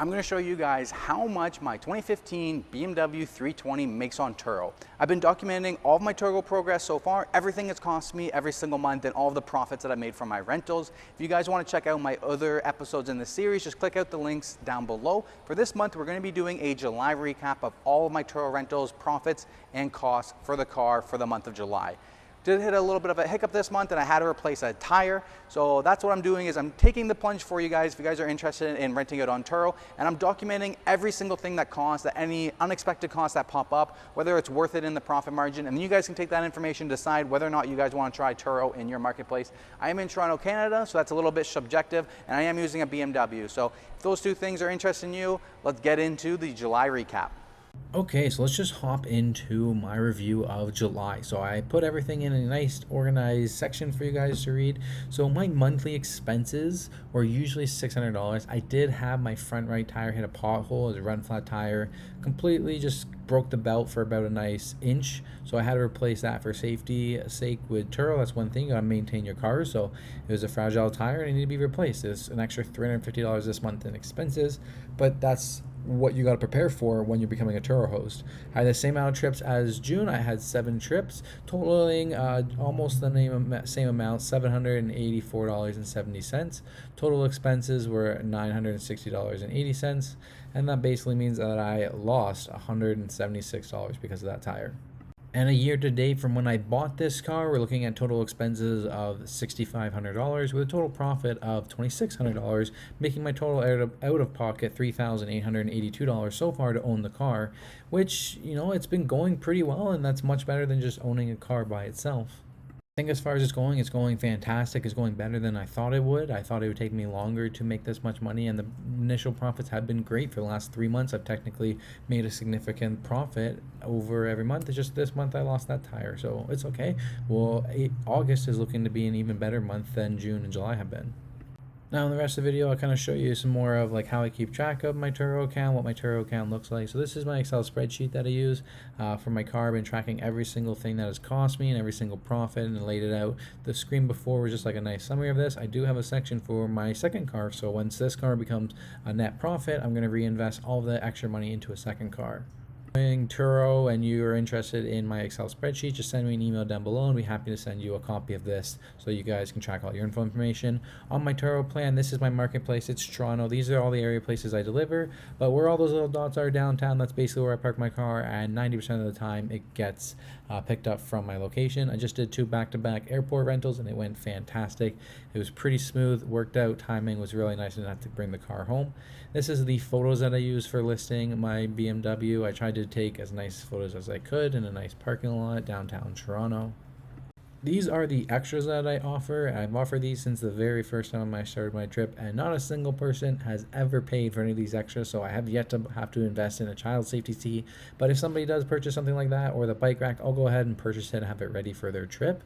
I'm going to show you guys how much my 2015 BMW 320 makes on Turo. I've been documenting all of my Turo progress so far, everything it's cost me every single month, and all of the profits that I made from my rentals. If you guys want to check out my other episodes in this series, just click out the links down below. For this month, we're going to be doing a July recap of all of my Turo rentals, profits, and costs for the car for the month of July. Did hit a little bit of a hiccup this month and I had to replace a tire. So that's what I'm doing is I'm taking the plunge for you guys if you guys are interested in renting it on Turo, and I'm documenting every single thing that costs, that any unexpected costs that pop up, whether it's worth it in the profit margin, and then you guys can take that information, decide whether or not you guys want to try Turo in your marketplace. I am in Toronto, Canada, so that's a little bit subjective, and I am using a BMW. So if those two things are interesting you, let's get into the July recap. Okay, so let's just hop into my review of July. So I put everything in a nice organized section for you guys to read. So my monthly expenses were usually $600. I did have my front right tire hit a pothole. It was a run flat tire, completely just broke the belt for about a nice inch. So I had to replace that for safety sake with Turo. That's one thing, you gotta maintain your car. So it was a fragile tire and it needed to be replaced. It's an extra $350 this month in expenses, but that's what you got to prepare for when you're becoming a Turo host. I had the same amount of trips as June. I had 7 trips, totaling almost the same amount, $784.70. Total expenses were $960.80, and that basically means that I lost $176 because of that tire. And a year to date from when I bought this car, we're looking at total expenses of $6,500 with a total profit of $2,600, making my total out of pocket $3,882 so far to own the car, which, you know, it's been going pretty well, and that's much better than just owning a car by itself. I think as far as it's going fantastic. It's going better than I thought it would. I thought it would take me longer to make this much money, and the initial profits have been great. For the last 3 months, I've technically made a significant profit over every month. It's just this month I lost that tire, so it's okay. Well, August is looking to be an even better month than June and July have been. Now in the rest of the video, I'll kind of show you some more of like how I keep track of my Turo account, what my Turo account looks like. So this is my Excel spreadsheet that I use for my car. I've been tracking every single thing that has cost me and every single profit and laid it out. The screen before was just like a nice summary of this. I do have a section for my second car. So once this car becomes a net profit, I'm going to reinvest all of the extra money into a second car. Turo and you are interested in my Excel spreadsheet, just send me an email down below and I'll be happy to send you a copy of this so you guys can track all your information. On my Turo plan, this is my marketplace. It's Toronto. These are all the area places I deliver, but where all those little dots are downtown, that's basically where I park my car, and 90% of the time it gets picked up from my location. I just did 2 back-to-back airport rentals and it went fantastic. It was pretty smooth, worked out, timing was really nice, and not to bring the car home. This is the photos that I use for listing my BMW. I tried to take as nice photos as I could in a nice parking lot downtown Toronto. These are the extras that I offer. I've offered these since the very first time I started my trip, and not a single person has ever paid for any of these extras, so I have yet to have to invest in a child safety seat. But if somebody does purchase something like that, or the bike rack, I'll go ahead and purchase it and have it ready for their trip.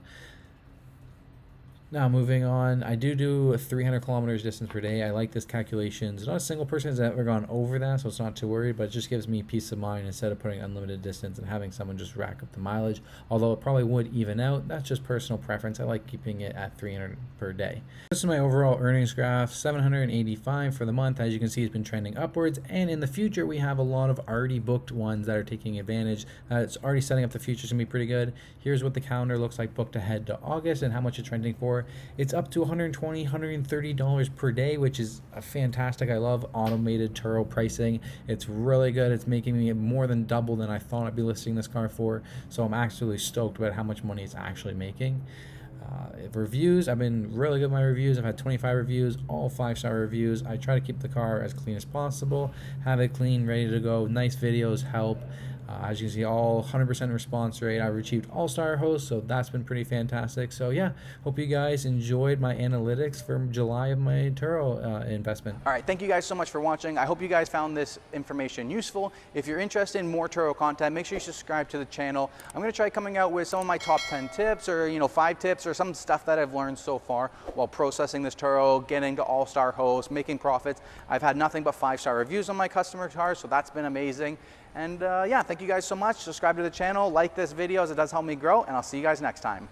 Now moving on, I do 300 kilometers distance per day. I like this calculation. Not a single person has ever gone over that, so it's not too worried, but it just gives me peace of mind instead of putting unlimited distance and having someone just rack up the mileage. Although it probably would even out. That's just personal preference. I like keeping it at 300 per day. This is my overall earnings graph, 785 for the month. As you can see, it's been trending upwards, and in the future we have a lot of already booked ones that are taking advantage. It's already setting up the future to be pretty good. Here's what the calendar looks like booked ahead to August and how much it's trending for. It's up to $120, $130 per day, which is fantastic. I love automated Turo pricing. It's really good. It's making me more than double than I thought I'd be listing this car for. So I'm actually stoked about how much money it's actually making. Reviews, I've been really good with my reviews. I've had 25 reviews, all 5-star reviews. I try to keep the car as clean as possible, have it clean, ready to go. Nice videos help. As you can see, all 100% response rate. I've achieved all-star host, so that's been pretty fantastic. So yeah, hope you guys enjoyed my analytics for July of my Turo investment. All right, thank you guys so much for watching. I hope you guys found this information useful. If you're interested in more Turo content, make sure you subscribe to the channel. I'm going to try coming out with some of my top 10 tips, or 5 tips, or some stuff that I've learned so far while processing this Turo, getting to all-star host, making profits. I've had nothing but 5-star reviews on my customer cars, so that's been amazing. And yeah, thank you guys so much. Subscribe to the channel, like this video as it does help me grow, and I'll see you guys next time.